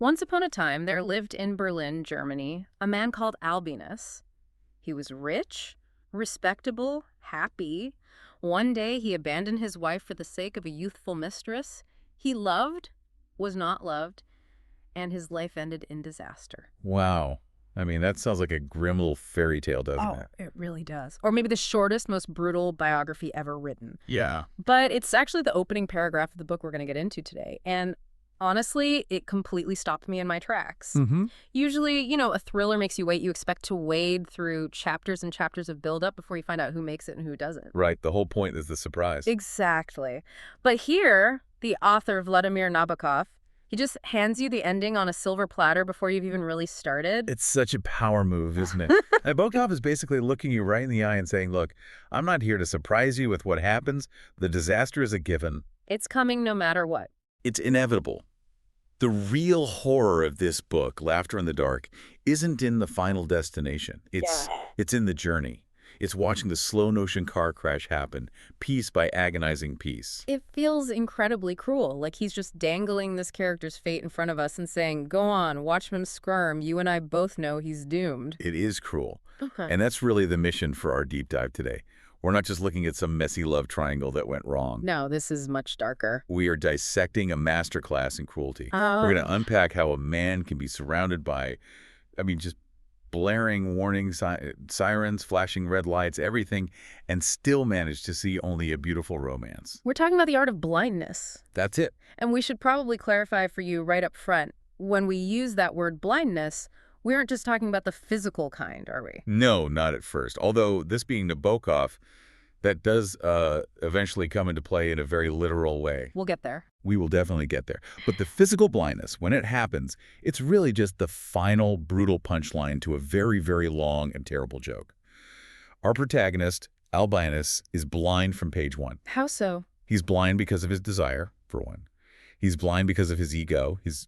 Once upon a time, there lived in Berlin, Germany, a man called Albinus. He was rich, respectable, happy. One day, he abandoned his wife for the sake of a youthful mistress. He loved, was not loved, and his life ended in disaster. Wow. I mean, that sounds like a grim little fairy tale, doesn't it? It really does. Or maybe the shortest, most brutal biography ever written. Yeah. But it's actually the opening paragraph of the book we're going to get into today. And honestly, it completely stopped me in my tracks. Mm-hmm. Usually, a thriller makes you wait. You expect to wade through chapters and chapters of buildup before you find out who makes it and who doesn't. Right. The whole point is the surprise. Exactly. But here, the author, Vladimir Nabokov, he just hands you the ending on a silver platter before you've even really started. It's such a power move, isn't it? Nabokov is basically looking you right in the eye and saying, look, I'm not here to surprise you with what happens. The disaster is a given. It's coming no matter what. It's inevitable. The real horror of this book, Laughter in the Dark, isn't in the final destination. It's in the journey. It's watching the slow-motion car crash happen, piece by agonizing piece. It feels incredibly cruel, like he's just dangling this character's fate in front of us and saying, go on, watch him squirm. You and I both know he's doomed. It is cruel. Okay. And that's really the mission for our deep dive today. We're not just looking at some messy love triangle that went wrong. No, this is much darker. We are dissecting a masterclass in cruelty. We're going to unpack how a man can be surrounded by, just blaring warning sirens, flashing red lights, everything, and still manage to see only a beautiful romance. We're talking about the art of blindness. That's it. And we should probably clarify for you right up front, when we use that word blindness, we aren't just talking about the physical kind, are we? No, not at first. Although this being Nabokov, that does eventually come into play in a very literal way. We'll get there. We will definitely get there. But the physical blindness, when it happens, it's really just the final brutal punchline to a very, very long and terrible joke. Our protagonist, Albinus, is blind from page 1. How so? He's blind because of his desire, for one. He's blind because of his ego, his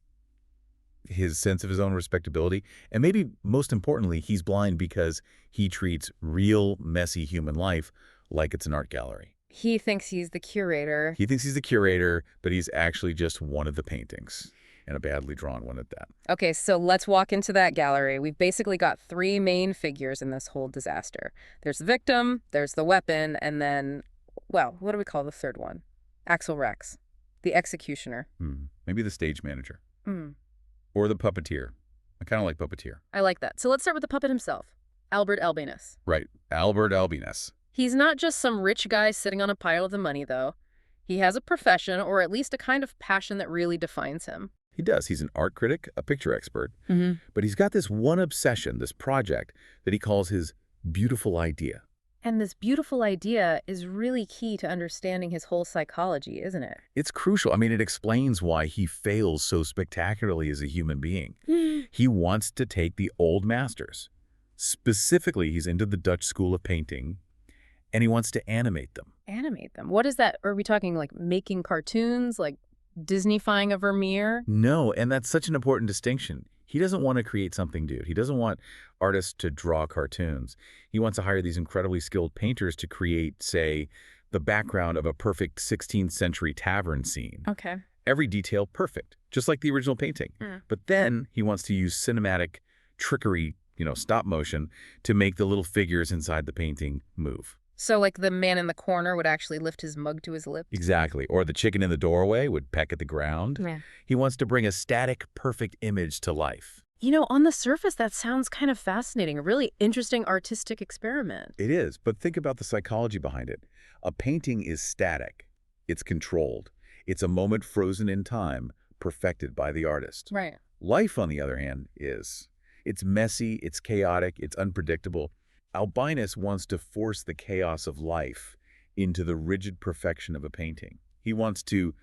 sense of his own respectability, and maybe most importantly, he's blind because he treats real, messy human life like it's an art gallery. He thinks he's the curator. He thinks he's the curator, but he's actually just one of the paintings, and a badly drawn one at that. Okay, so let's walk into that gallery. We've basically got 3 main figures in this whole disaster. There's the victim, there's the weapon, and then, well, what do we call the third one? Axel Rex, the executioner. Maybe the stage manager. Mm. Or the puppeteer. I kind of like puppeteer. I like that. So let's start with the puppet himself, Albert Albinus. Right, Albert Albinus. He's not just some rich guy sitting on a pile of the money, though. He has a profession, or at least a kind of passion that really defines him. He does. He's an art critic, a picture expert. But he's got this one obsession, this project, that he calls his beautiful idea. And this beautiful idea is really key to understanding his whole psychology, isn't it? It's crucial. It explains why he fails so spectacularly as a human being. He wants to take the old masters. Specifically, he's into the Dutch school of painting, and he wants to animate them. Animate them? What is that? Are we talking like making cartoons, like Disney-fying a Vermeer? No, and that's such an important distinction. He doesn't want to create something new. He doesn't want artists to draw cartoons. He wants to hire these incredibly skilled painters to create, say, the background of a perfect 16th century tavern scene. Okay. Every detail perfect, just like the original painting. But then he wants to use cinematic trickery, stop motion, to make the little figures inside the painting move. So like the man in the corner would actually lift his mug to his lips? Exactly. Or the chicken in the doorway would peck at the ground. Yeah. He wants to bring a static, perfect image to life. On the surface, that sounds kind of fascinating, a really interesting artistic experiment. It is, but think about the psychology behind it. A painting is static. It's controlled. It's a moment frozen in time, perfected by the artist. Right. Life, on the other hand, is. It's messy, it's chaotic, it's unpredictable. Albinus wants to force the chaos of life into the rigid perfection of a painting. He wants to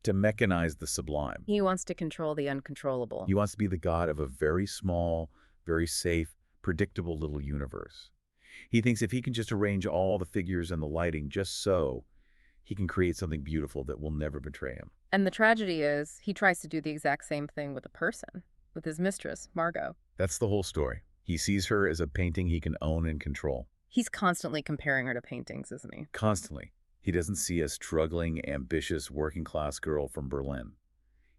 mechanize the sublime. He wants to control the uncontrollable. He wants to be the god of a very small, very safe, predictable little universe. He thinks if he can just arrange all the figures and the lighting just so, he can create something beautiful that will never betray him. And the tragedy is, he tries to do the exact same thing with a person, with his mistress, Margot. That's the whole story. He sees her as a painting he can own and control. He's constantly comparing her to paintings, isn't he? Constantly. He doesn't see a struggling, ambitious, working-class girl from Berlin.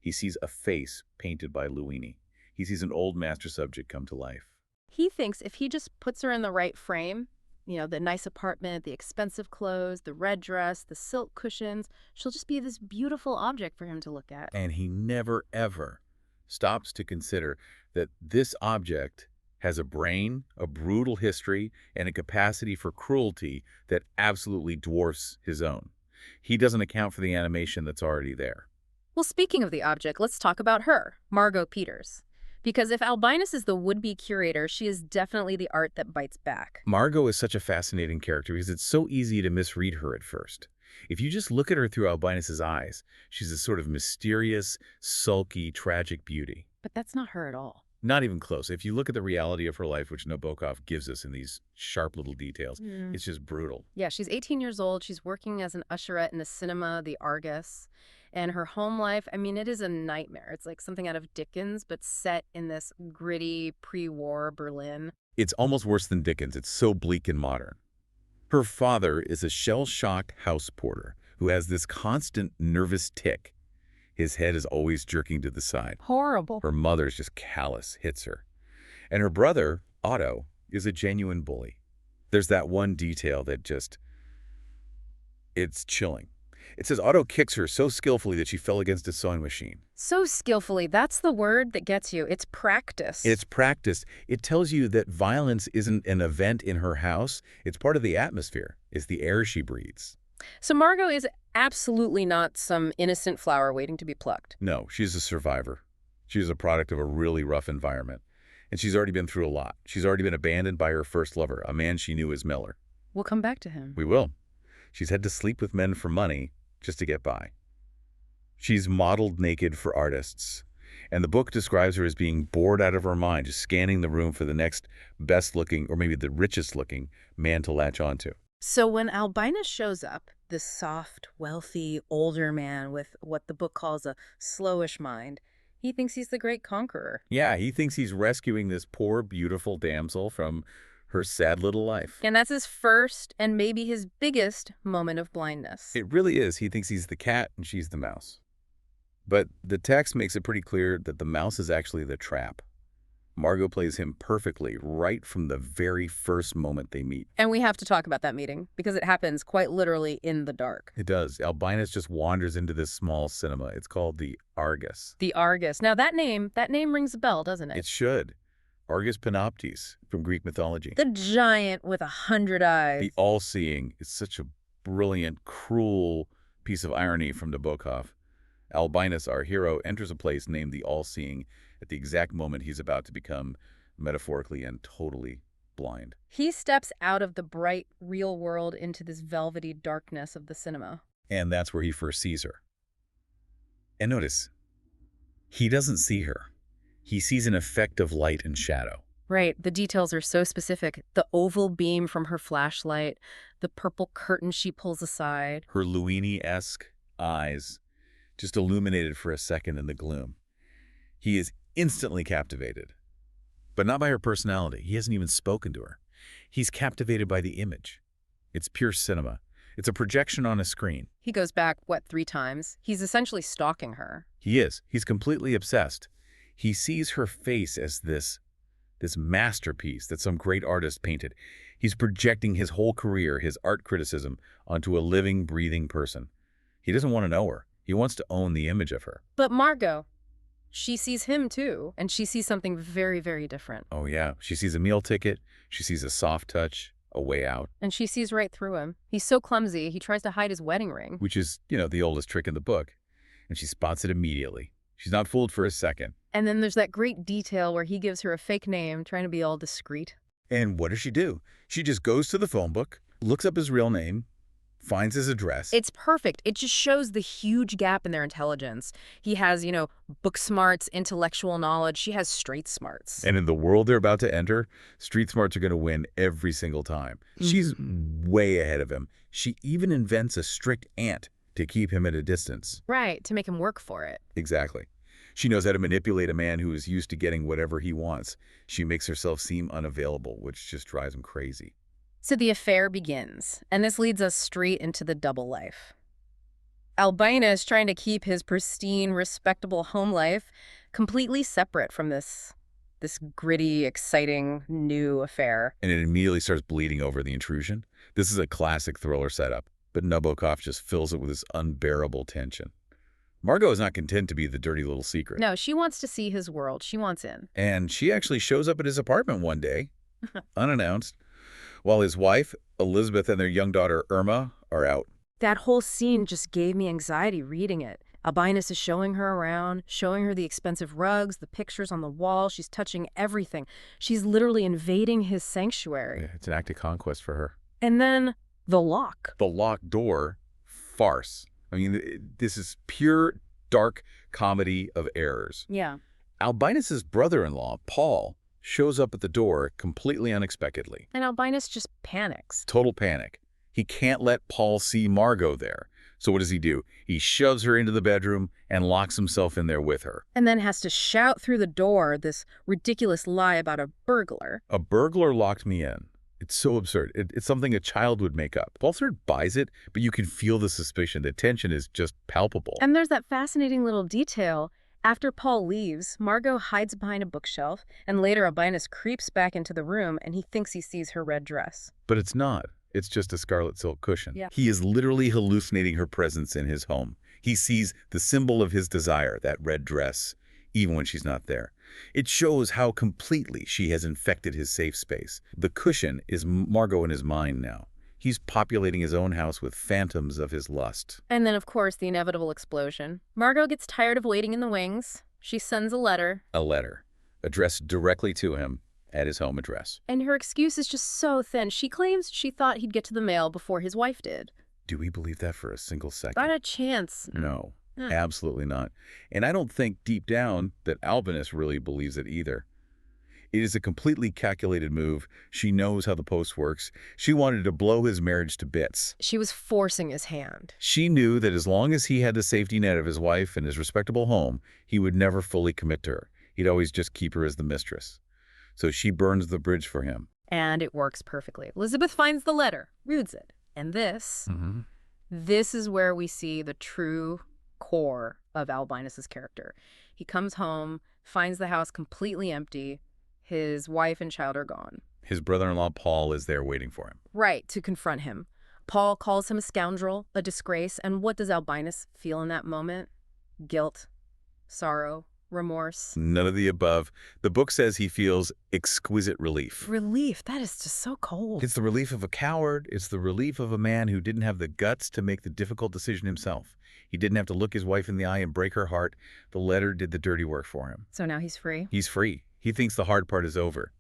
He sees a face painted by Luini. He sees an old master subject come to life. He thinks if he just puts her in the right frame, the nice apartment, the expensive clothes, the red dress, the silk cushions, she'll just be this beautiful object for him to look at. And he never, ever stops to consider that this object has a brain, a brutal history, and a capacity for cruelty that absolutely dwarfs his own. He doesn't account for the animation that's already there. Well, speaking of the object, let's talk about her, Margot Peters. Because if Albinus is the would-be curator, she is definitely the art that bites back. Margot is such a fascinating character because it's so easy to misread her at first. If you just look at her through Albinus's eyes, she's a sort of mysterious, sulky, tragic beauty. But that's not her at all. Not even close. If you look at the reality of her life, which Nabokov gives us in these sharp little details, it's just brutal. Yeah, she's 18 years old. She's working as an usherette in the cinema, the Argus. And her home life, it is a nightmare. It's like something out of Dickens, but set in this gritty, pre-war Berlin. It's almost worse than Dickens. It's so bleak and modern. Her father is a shell-shocked house porter who has this constant nervous tic. His head is always jerking to the side. Horrible. Her mother's just callous, hits her. And her brother, Otto, is a genuine bully. There's that one detail that it's chilling. It says Otto kicks her so skillfully that she fell against a sewing machine. So skillfully. That's the word that gets you. It's practice. It's practiced. It tells you that violence isn't an event in her house. It's part of the atmosphere. It's the air she breathes. So Margot is absolutely not some innocent flower waiting to be plucked. No, she's a survivor. She's a product of a really rough environment. And she's already been through a lot. She's already been abandoned by her first lover, a man she knew as Miller. We'll come back to him. We will. She's had to sleep with men for money just to get by. She's modeled naked for artists. And the book describes her as being bored out of her mind, just scanning the room for the next best-looking, or maybe the richest-looking, man to latch onto. So when Albinus shows up, this soft, wealthy, older man with what the book calls a slowish mind, he thinks he's the great conqueror. Yeah, he thinks he's rescuing this poor, beautiful damsel from her sad little life. And that's his first and maybe his biggest moment of blindness. It really is. He thinks he's the cat and she's the mouse. But the text makes it pretty clear that the mouse is actually the trap. Margot plays him perfectly right from the very first moment they meet. And we have to talk about that meeting because it happens quite literally in the dark. It does. Albinus just wanders into this small cinema. It's called the Argus. The Argus. Now that name rings a bell, doesn't it? It should. Argus Panoptes from Greek mythology. The giant with 100 eyes. The all-seeing is such a brilliant, cruel piece of irony from Nabokov. Albinus, our hero, enters a place named the All-Seeing at the exact moment he's about to become metaphorically and totally blind. He steps out of the bright, real world into this velvety darkness of the cinema. And that's where he first sees her. And notice, he doesn't see her. He sees an effect of light and shadow. Right. The details are so specific. The oval beam from her flashlight, the purple curtain she pulls aside. Her Luini-esque eyes just illuminated for a second in the gloom. He is instantly captivated, but not by her personality. He hasn't even spoken to her. He's captivated by the image. It's pure cinema. It's a projection on a screen. He goes back, 3 times? He's essentially stalking her. He is. He's completely obsessed. He sees her face as this masterpiece that some great artist painted. He's projecting his whole career, his art criticism, onto a living, breathing person. He doesn't want to know her. He wants to own the image of her. But Margot, she sees him too, and she sees something very, very different. Oh yeah, she sees a meal ticket, she sees a soft touch, a way out. And she sees right through him. He's so clumsy, he tries to hide his wedding ring. Which is, the oldest trick in the book. And she spots it immediately. She's not fooled for a second. And then there's that great detail where he gives her a fake name, trying to be all discreet. And what does she do? She just goes to the phone book, looks up his real name, finds his address. It's perfect. It just shows the huge gap in their intelligence. He has, book smarts, intellectual knowledge. She has street smarts. And in the world they're about to enter, street smarts are going to win every single time. She's way ahead of him. She even invents a strict aunt to keep him at a distance. Right, to make him work for it. Exactly. She knows how to manipulate a man who is used to getting whatever he wants. She makes herself seem unavailable, which just drives him crazy. So the affair begins, and this leads us straight into the double life. Albinus trying to keep his pristine, respectable home life completely separate from this gritty, exciting, new affair. And it immediately starts bleeding over the intrusion. This is a classic thriller setup, but Nabokov just fills it with this unbearable tension. Margot is not content to be the dirty little secret. No, she wants to see his world. She wants in. And she actually shows up at his apartment one day, unannounced, while his wife, Elizabeth, and their young daughter, Irma, are out. That whole scene just gave me anxiety reading it. Albinus is showing her around, showing her the expensive rugs, the pictures on the wall. She's touching everything. She's literally invading his sanctuary. Yeah, it's an act of conquest for her. And then the lock. The locked door, farce. I mean, this is pure dark comedy of errors. Yeah. Albinus's brother-in-law, Paul, shows up at the door completely unexpectedly. And Albinus just panics. Total panic. He can't let Paul see Margot there. So what does he do? He shoves her into the bedroom and locks himself in there with her. And then has to shout through the door this ridiculous lie about a burglar. A burglar locked me in. It's so absurd. It's something a child would make up. Paul sort of buys it, but you can feel the suspicion. The tension is just palpable. And there's that fascinating little detail. After Paul leaves, Margot hides behind a bookshelf, and later Albinus creeps back into the room and he thinks he sees her red dress. But it's not. It's just a scarlet silk cushion. Yeah. He is literally hallucinating her presence in his home. He sees the symbol of his desire, that red dress, even when she's not there. It shows how completely she has infected his safe space. The cushion is Margot in his mind now. He's populating his own house with phantoms of his lust. And then, of course, the inevitable explosion. Margot gets tired of waiting in the wings. She sends a letter. A letter addressed directly to him at his home address. And her excuse is just so thin. She claims she thought he'd get to the mail before his wife did. Do we believe that for a single second? Not a chance. No, absolutely not. And I don't think deep down that Albinus really believes it either. It is a completely calculated move. She knows how the post works. She wanted to blow his marriage to bits. She was forcing his hand. She knew that as long as he had the safety net of his wife and his respectable home, he would never fully commit to her. He'd always just keep her as the mistress. So she burns the bridge for him. And it works perfectly. Elizabeth finds the letter, reads it. And this is where we see the true core of Albinus's character. He comes home, finds the house completely empty. His wife and child are gone. His brother-in-law, Paul, is there waiting for him. Right, to confront him. Paul calls him a scoundrel, a disgrace, and what does Albinus feel in that moment? Guilt, sorrow, remorse. None of the above. The book says he feels exquisite relief. Relief, that is just so cold. It's the relief of a coward. It's the relief of a man who didn't have the guts to make the difficult decision himself. He didn't have to look his wife in the eye and break her heart. The letter did the dirty work for him. So now he's free? He's free. He thinks the hard part is over.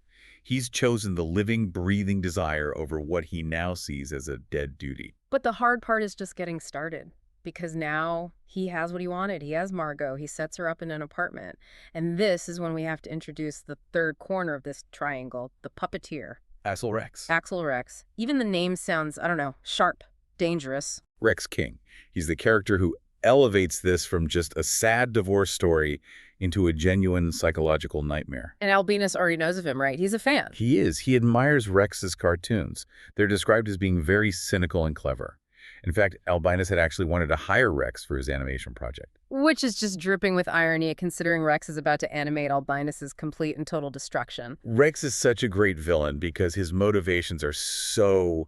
He's chosen the living, breathing desire over what he now sees as a dead duty. But the hard part is just getting started. Because now he has what he wanted. He has Margot. He sets her up in an apartment. And this is when we have to introduce the third corner of this triangle, the puppeteer. Axel Rex. Axel Rex. Even the name sounds, I don't know, sharp, dangerous. Rex King. He's the character who elevates this from just a sad divorce story into a genuine psychological nightmare. And Albinus already knows of him, right? He's a fan. He is. He admires Rex's cartoons. They're described as being very cynical and clever. In fact, Albinus had actually wanted to hire Rex for his animation project. Which is just dripping with irony, considering Rex is about to animate Albinus's complete and total destruction. Rex is such a great villain because his motivations are so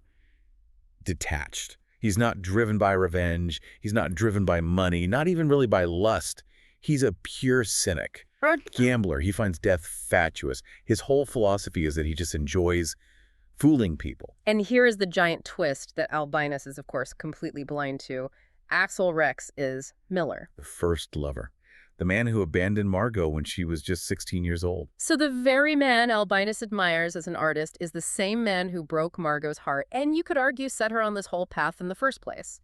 detached. He's not driven by revenge. He's not driven by money, not even really by lust. He's a pure cynic. Gambler. He finds death fatuous. His whole philosophy is that he just enjoys fooling people. And here is the giant twist that Albinus is, of course, completely blind to. Axel Rex is Miller. The first lover. The man who abandoned Margot when she was just 16 years old. So the very man Albinus admires as an artist is the same man who broke Margot's heart, and you could argue set her on this whole path in the first place.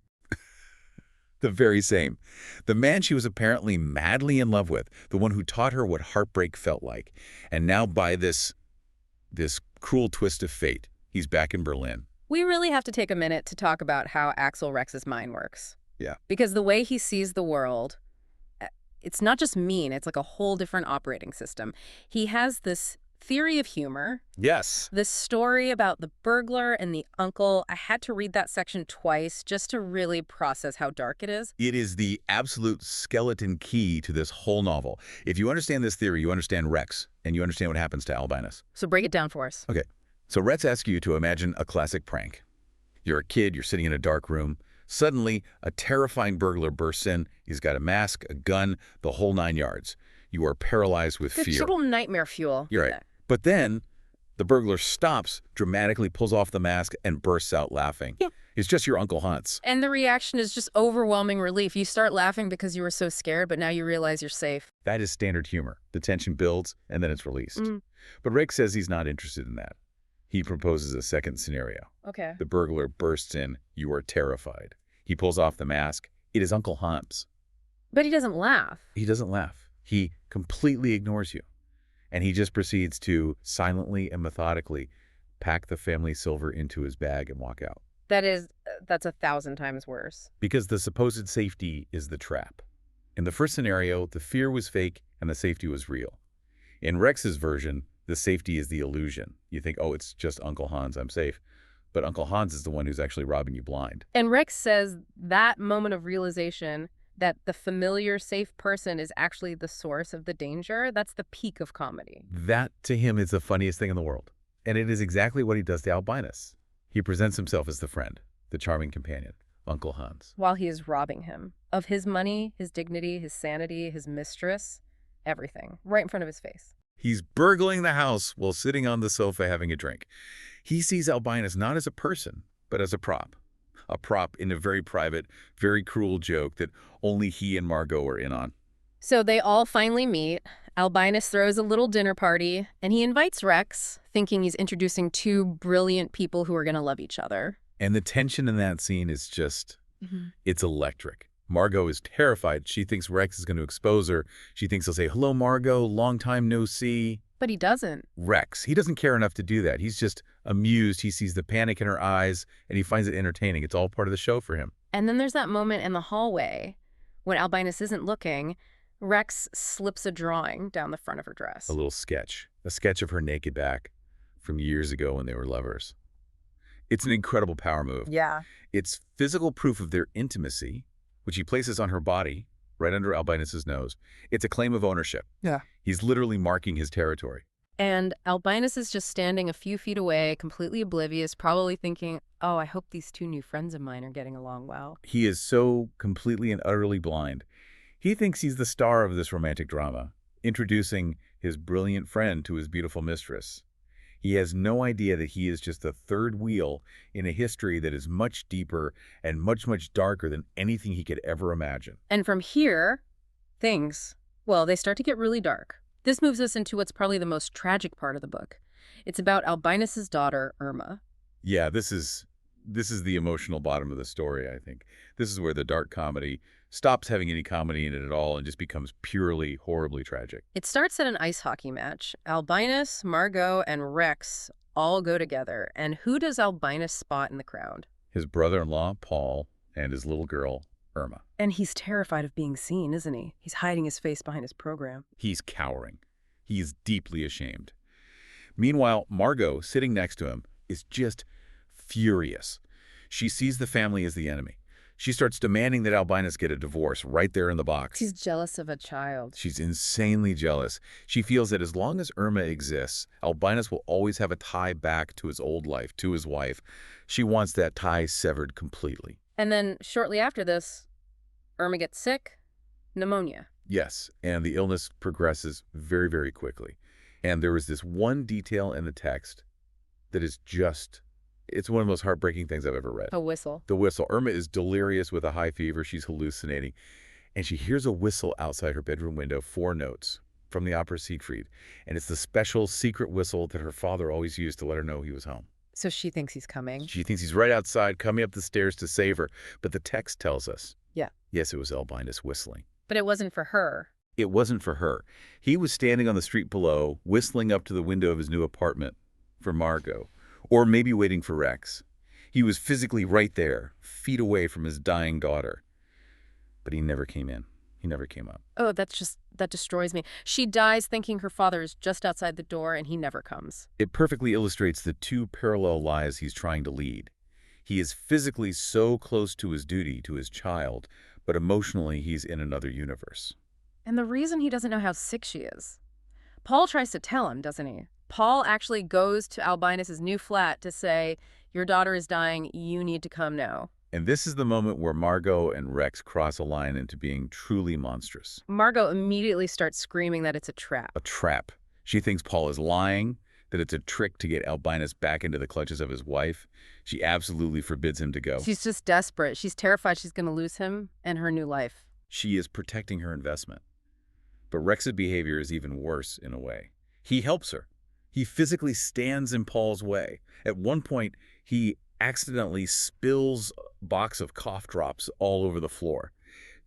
The very same. The man she was apparently madly in love with, the one who taught her what heartbreak felt like. And now by this cruel twist of fate, he's back in Berlin. We really have to take a minute to talk about how Axel Rex's mind works. Yeah. Because the way he sees the world, it's not just mean, it's like a whole different operating system. He has this theory of humor. Yes. This story about the burglar and the uncle, I had to read that section twice just to really process how dark it is. It is the absolute skeleton key to this whole novel. If you understand this theory, you understand Rex, and you understand what happens to Albinus. So break it down for us. Okay, so Rex asks you to imagine a classic prank. You're a kid, you're sitting in a dark room. Suddenly, a terrifying burglar bursts in. He's got a mask, a gun, the whole 9 yards. You are paralyzed with fear. It's total nightmare fuel. You're right. But then, the burglar stops, dramatically pulls off the mask, and bursts out laughing. Yeah. It's just your Uncle Hans. And the reaction is just overwhelming relief. You start laughing because you were so scared, but now you realize you're safe. That is standard humor. The tension builds, and then it's released. But Rex says he's not interested in that. He proposes a second scenario. Okay. The burglar bursts in. You are terrified. He pulls off the mask. It is Uncle Hans. But he doesn't laugh. He doesn't laugh. He completely ignores you. And he just proceeds to silently and methodically pack the family silver into his bag and walk out. That's 1,000 times worse. Because the supposed safety is the trap. In the first scenario, the fear was fake and the safety was real. In Rex's version, the safety is the illusion. You think, oh, it's just Uncle Hans, I'm safe. But Uncle Hans is the one who's actually robbing you blind. And Rex says that moment of realization that the familiar, safe person is actually the source of the danger, that's the peak of comedy. That, to him, is the funniest thing in the world. And it is exactly what he does to Albinus. He presents himself as the friend, the charming companion, Uncle Hans. While he is robbing him of his money, his dignity, his sanity, his mistress, everything, right in front of his face. He's burgling the house while sitting on the sofa having a drink. He sees Albinus not as a person, but as a prop. A prop in a very private, very cruel joke that only he and Margot are in on. So they all finally meet. Albinus throws a little dinner party, and he invites Rex, thinking he's introducing two brilliant people who are going to love each other. And the tension in that scene is just, it's electric. Margot is terrified. She thinks Rex is going to expose her. She thinks he'll say, hello, Margot, long time no see. But he doesn't. Rex, he doesn't care enough to do that. He's just amused. He sees the panic in her eyes, and he finds it entertaining. It's all part of the show for him. And then there's that moment in the hallway when Albinus isn't looking. Rex slips a drawing down the front of her dress. A little sketch. A sketch of her naked back from years ago when they were lovers. It's an incredible power move. Yeah. It's physical proof of their intimacy, which he places on her body, right under Albinus's nose. It's a claim of ownership. Yeah. He's literally marking his territory. And Albinus is just standing a few feet away, completely oblivious, probably thinking, oh, I hope these two new friends of mine are getting along well. He is so completely and utterly blind. He thinks he's the star of this romantic drama, introducing his brilliant friend to his beautiful mistress. He has no idea that he is just the third wheel in a history that is much deeper and much, much darker than anything he could ever imagine. And from here, they start to get really dark. This moves us into what's probably the most tragic part of the book. It's about Albinus's daughter, Irma. Yeah, this is the emotional bottom of the story, I think. This is where the dark comedy stops having any comedy in it at all and just becomes purely, horribly tragic. It starts at an ice hockey match. Albinus, Margot, and Rex all go together. And who does Albinus spot in the crowd? His brother-in-law, Paul, and his little girl, Irma. And he's terrified of being seen, isn't he? He's hiding his face behind his program. He's cowering. He's deeply ashamed. Meanwhile, Margot, sitting next to him, is just furious. She sees the family as the enemy. She starts demanding that Albinus get a divorce right there in the box. She's jealous of a child. She's insanely jealous. She feels that as long as Irma exists, Albinus will always have a tie back to his old life, to his wife. She wants that tie severed completely. And then shortly after this, Irma gets sick, pneumonia. Yes, and the illness progresses very, very quickly. And there is this one detail in the text that is just, it's one of the most heartbreaking things I've ever read. A whistle. The whistle. Irma is delirious with a high fever. She's hallucinating. And she hears a whistle outside her bedroom window, 4 notes from the opera Siegfried. And it's the special secret whistle that her father always used to let her know he was home. So she thinks he's coming. She thinks he's right outside, coming up the stairs to save her. But the text tells us, yeah, yes, it was Albinus whistling. But it wasn't for her. It wasn't for her. He was standing on the street below, whistling up to the window of his new apartment for Margot, or maybe waiting for Rex. He was physically right there, feet away from his dying daughter. But he never came in. He never came up. Oh, that destroys me. She dies thinking her father is just outside the door and he never comes. It perfectly illustrates the two parallel lives he's trying to lead. He is physically so close to his duty, to his child, but emotionally he's in another universe. And the reason he doesn't know how sick she is. Paul tries to tell him, doesn't he? Paul actually goes to Albinus' new flat to say, your daughter is dying, you need to come now. And this is the moment where Margot and Rex cross a line into being truly monstrous. Margot immediately starts screaming that it's a trap. A trap. She thinks Paul is lying, that it's a trick to get Albinus back into the clutches of his wife. She absolutely forbids him to go. She's just desperate. She's terrified she's going to lose him and her new life. She is protecting her investment. But Rex's behavior is even worse in a way. He helps her. He physically stands in Paul's way. At one point, he accidentally spills a box of cough drops all over the floor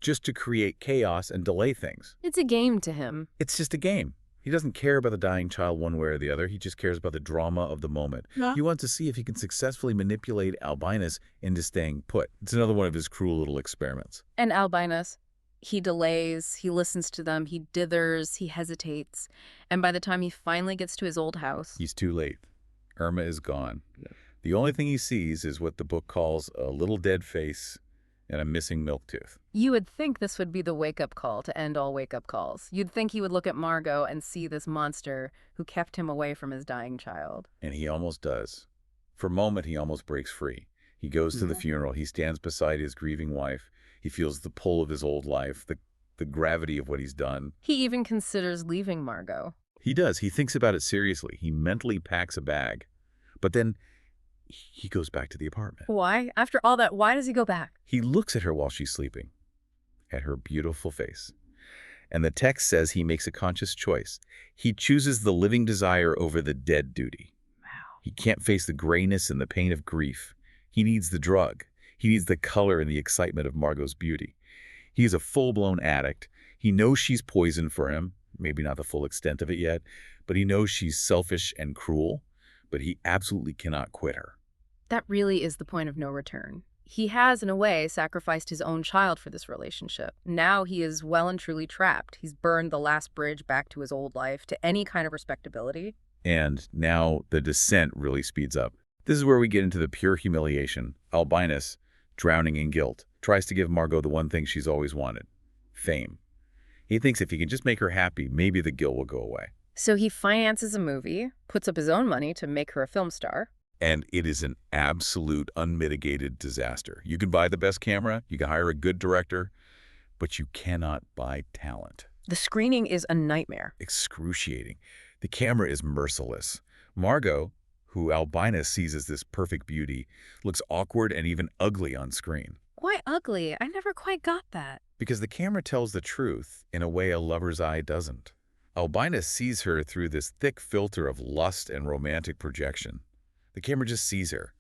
just to create chaos and delay things. It's a game to him. It's just a game. He doesn't care about the dying child one way or the other. He just cares about the drama of the moment. Yeah. He wants to see if he can successfully manipulate Albinus into staying put. It's another one of his cruel little experiments. And Albinus, he delays, he listens to them, he dithers, he hesitates. And by the time he finally gets to his old house... He's too late. Irma is gone. Yeah. The only thing he sees is what the book calls a little dead face and a missing milk tooth. You would think this would be the wake-up call to end all wake-up calls. You'd think he would look at Margot and see this monster who kept him away from his dying child. And he almost does. For a moment, he almost breaks free. He goes to the funeral. He stands beside his grieving wife. He feels the pull of his old life, the gravity of what he's done. He even considers leaving Margot. He does. He thinks about it seriously. He mentally packs a bag. But then he goes back to the apartment. Why? After all that, why does he go back? He looks at her while she's sleeping, at her beautiful face. And the text says he makes a conscious choice. He chooses the living desire over the dead duty. Wow. He can't face the grayness and the pain of grief. He needs the drug. He needs the color and the excitement of Margot's beauty. He is a full-blown addict. He knows she's poison for him, maybe not the full extent of it yet, but he knows she's selfish and cruel, but he absolutely cannot quit her. That really is the point of no return. He has, in a way, sacrificed his own child for this relationship. Now he is well and truly trapped. He's burned the last bridge back to his old life, to any kind of respectability. And now the descent really speeds up. This is where we get into the pure humiliation. Albinus, drowning in guilt, tries to give Margot the one thing she's always wanted: fame. He thinks if he can just make her happy, maybe the guilt will go away. So he finances a movie, puts up his own money to make her a film star. And it is an absolute unmitigated disaster. You can buy the best camera, you can hire a good director, but you cannot buy talent. The screening is a nightmare. Excruciating. The camera is merciless. Margot, who Albinus sees as this perfect beauty, looks awkward and even ugly on screen. Why ugly? I never quite got that. Because the camera tells the truth in a way a lover's eye doesn't. Albinus sees her through this thick filter of lust and romantic projection. The camera just sees her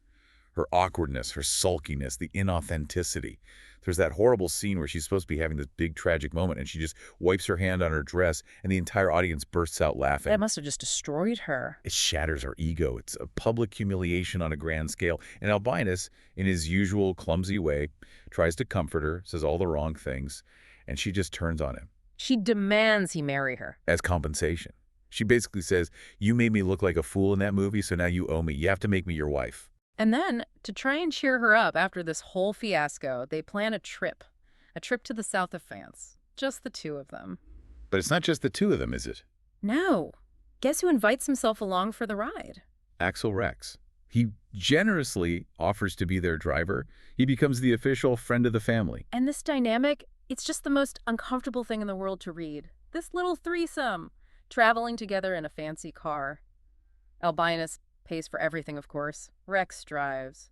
awkwardness, her sulkiness, the inauthenticity. There's that horrible scene where she's supposed to be having this big tragic moment and she just wipes her hand on her dress and the entire audience bursts out laughing. That must have just destroyed her. It shatters her ego. It's a public humiliation on a grand scale. And Albinus, in his usual clumsy way, tries to comfort her, says all the wrong things, and she just turns on him. She demands he marry her. As compensation. She basically says, you made me look like a fool in that movie, so now you owe me. You have to make me your wife. And then, to try and cheer her up after this whole fiasco, they plan a trip to the south of France. Just the two of them. But it's not just the two of them, is it? No. Guess who invites himself along for the ride? Axel Rex. He generously offers to be their driver. He becomes the official friend of the family. And this dynamic, it's just the most uncomfortable thing in the world to read. This little threesome, traveling together in a fancy car. Albinus pays for everything, of course. Rex drives,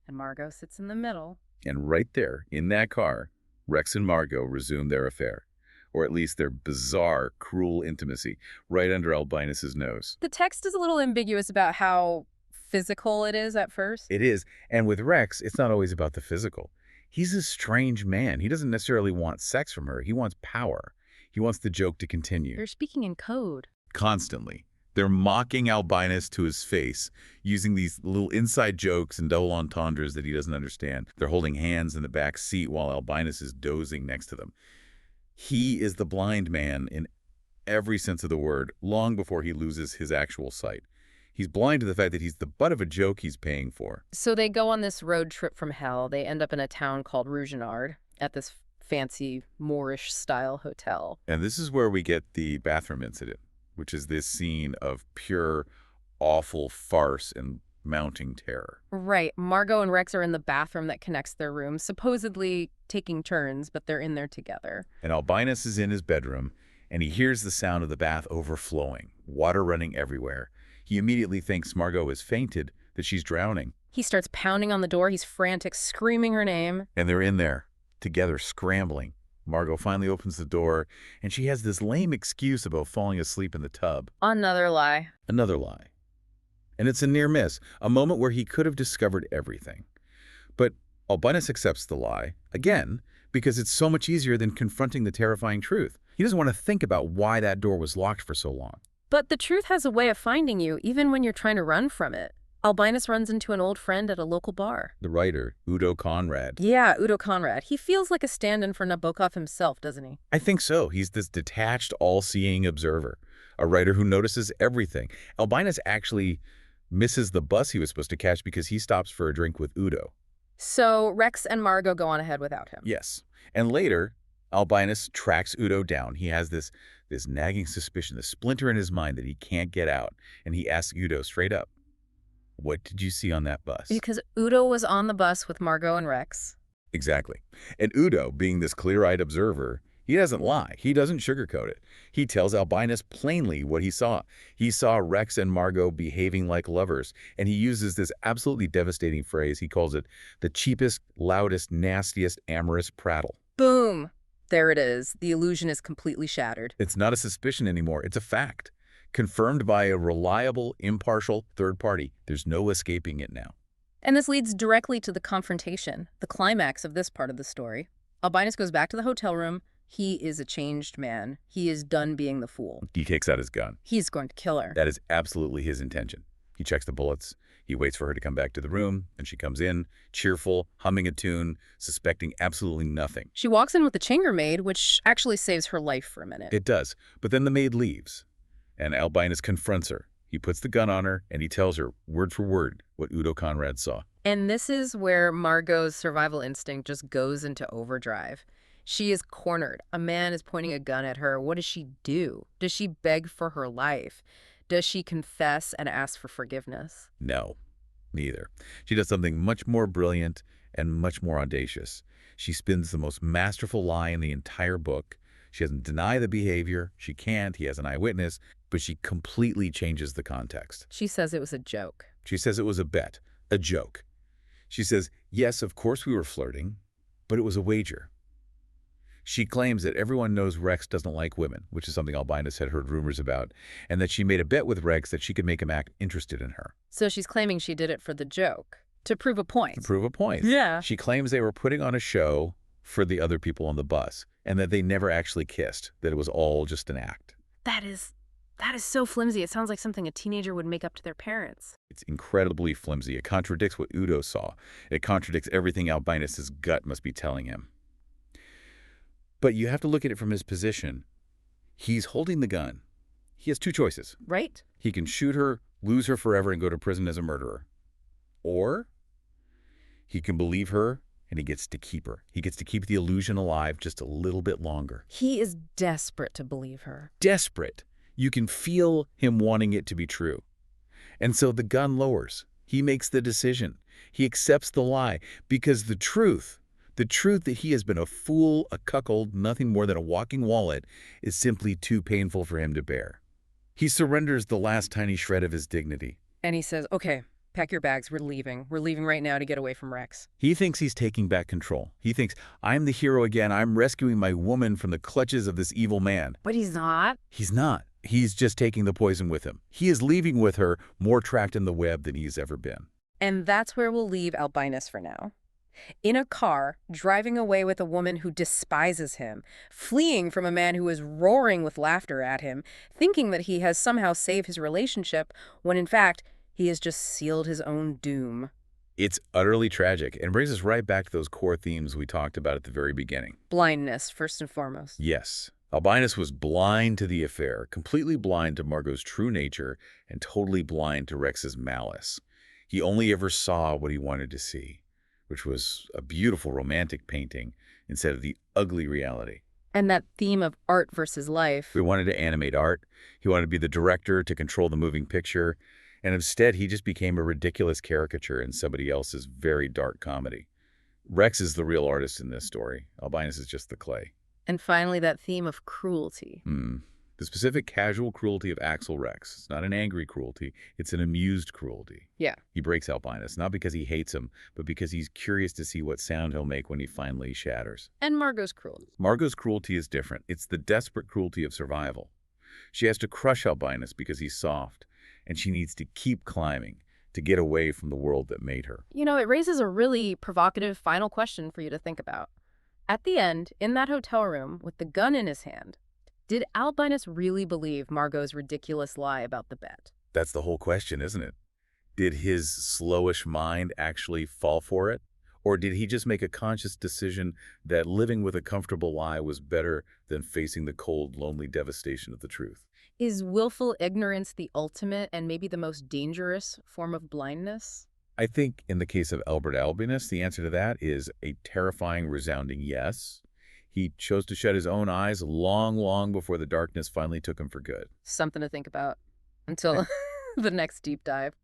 and Margot sits in the middle. And right there, in that car, Rex and Margot resume their affair. Or at least their bizarre, cruel intimacy, right under Albinus's nose. The text is a little ambiguous about how physical it is at first. It is. And with Rex, it's not always about the physical. He's a strange man. He doesn't necessarily want sex from her. He wants power. He wants the joke to continue. They're speaking in code. Constantly. They're mocking Albinus to his face, using these little inside jokes and double entendres that he doesn't understand. They're holding hands in the back seat while Albinus is dozing next to them. He is the blind man in every sense of the word, long before he loses his actual sight. He's blind to the fact that he's the butt of a joke he's paying for. So they go on this road trip from hell. They end up in a town called Rougenard at this fancy Moorish-style hotel. And this is where we get the bathroom incident, which is this scene of pure, awful farce and mounting terror. Right. Margot and Rex are in the bathroom that connects their rooms, supposedly taking turns, but they're in there together. And Albinus is in his bedroom, and he hears the sound of the bath overflowing, water running everywhere. He immediately thinks Margot has fainted, that she's drowning. He starts pounding on the door. He's frantic, screaming her name. And they're in there, together, scrambling. Margot finally opens the door, and she has this lame excuse about falling asleep in the tub. Another lie. Another lie. And it's a near miss, a moment where he could have discovered everything. But Albinus accepts the lie, again, because it's so much easier than confronting the terrifying truth. He doesn't want to think about why that door was locked for so long. But the truth has a way of finding you, even when you're trying to run from it. Albinus runs into an old friend at a local bar. The writer, Udo Conrad. Yeah, Udo Conrad. He feels like a stand-in for Nabokov himself, doesn't he? I think so. He's this detached, all-seeing observer, a writer who notices everything. Albinus actually misses the bus he was supposed to catch because he stops for a drink with Udo. So Rex and Margot go on ahead without him. Yes. And later, Albinus tracks Udo down. He has this nagging suspicion, this splinter in his mind that he can't get out. And he asks Udo straight up, "What did you see on that bus?" Because Udo was on the bus with Margot and Rex. Exactly. And Udo, being this clear-eyed observer, he doesn't lie. He doesn't sugarcoat it. He tells Albinus plainly what he saw. He saw Rex and Margot behaving like lovers, and he uses this absolutely devastating phrase. He calls it the cheapest, loudest, nastiest, amorous prattle. Boom! There it is. The illusion is completely shattered. It's not a suspicion anymore. It's a fact, confirmed by a reliable, impartial third party. There's no escaping it now. And this leads directly to the confrontation, the climax of this part of the story. Albinus goes back to the hotel room. He is a changed man. He is done being the fool. He takes out his gun. He's going to kill her. That is absolutely his intention. He checks the bullets. He waits for her to come back to the room, and she comes in, cheerful, humming a tune, suspecting absolutely nothing. She walks in with the chambermaid, which actually saves her life for a minute. It does, but then the maid leaves, and Albinus confronts her. He puts the gun on her, and he tells her, word for word, what Udo Conrad saw. And this is where Margot's survival instinct just goes into overdrive. She is cornered. A man is pointing a gun at her. What does she do? Does she beg for her life? Does she confess and ask for forgiveness? No, neither. She does something much more brilliant and much more audacious. She spins the most masterful lie in the entire book. She doesn't deny the behavior. She can't. He has an eyewitness. But she completely changes the context. She says it was a joke. She says it was a bet, a joke. She says, yes, of course we were flirting, but it was a wager. She claims that everyone knows Rex doesn't like women, which is something Albinus had heard rumors about, and that she made a bet with Rex that she could make him act interested in her. So she's claiming she did it for the joke, to prove a point. To prove a point. Yeah. She claims they were putting on a show for the other people on the bus, and that they never actually kissed, that it was all just an act. That is so flimsy. It sounds like something a teenager would make up to their parents. It's incredibly flimsy. It contradicts what Udo saw. It contradicts everything Albinus's gut must be telling him. But you have to look at it from his position. He's holding the gun. He has two choices. Right? He can shoot her, lose her forever, and go to prison as a murderer. Or he can believe her, and he gets to keep her. He gets to keep the illusion alive just a little bit longer. He is desperate to believe her. Desperate. You can feel him wanting it to be true. And so the gun lowers. He makes the decision. He accepts the lie because the truth that he has been a fool, a cuckold, nothing more than a walking wallet, is simply too painful for him to bear. He surrenders the last tiny shred of his dignity. And he says, okay, pack your bags, we're leaving. We're leaving right now to get away from Rex. He thinks he's taking back control. He thinks, I'm the hero again. I'm rescuing my woman from the clutches of this evil man. But he's not. He's not. He's just taking the poison with him. He is leaving with her more trapped in the web than he's ever been. And that's where we'll leave Albinus for now. In a car, driving away with a woman who despises him, fleeing from a man who is roaring with laughter at him, thinking that he has somehow saved his relationship, when in fact, he has just sealed his own doom. It's utterly tragic and brings us right back to those core themes we talked about at the very beginning. Blindness, first and foremost. Yes, Albinus was blind to the affair, completely blind to Margot's true nature, and totally blind to Rex's malice. He only ever saw what he wanted to see, which was a beautiful romantic painting instead of the ugly reality. And that theme of art versus life. We wanted to animate art. He wanted to be the director, to control the moving picture. And instead, he just became a ridiculous caricature in somebody else's very dark comedy. Rex is the real artist in this story. Albinus is just the clay. And finally, that theme of cruelty. The specific casual cruelty of Axel Rex. It's not an angry cruelty. It's an amused cruelty. Yeah. He breaks Albinus, not because he hates him, but because he's curious to see what sound he'll make when he finally shatters. And Margot's cruelty. Margot's cruelty is different. It's the desperate cruelty of survival. She has to crush Albinus because he's soft, and she needs to keep climbing to get away from the world that made her. You know, it raises a really provocative final question for you to think about. At the end, in that hotel room, with the gun in his hand, did Albinus really believe Margot's ridiculous lie about the bet? That's the whole question, isn't it? Did his slowish mind actually fall for it? Or did he just make a conscious decision that living with a comfortable lie was better than facing the cold, lonely devastation of the truth? Is willful ignorance the ultimate and maybe the most dangerous form of blindness? I think in the case of Albert Albinus, the answer to that is a terrifying, resounding yes. He chose to shut his own eyes long, long before the darkness finally took him for good. Something to think about until the next deep dive.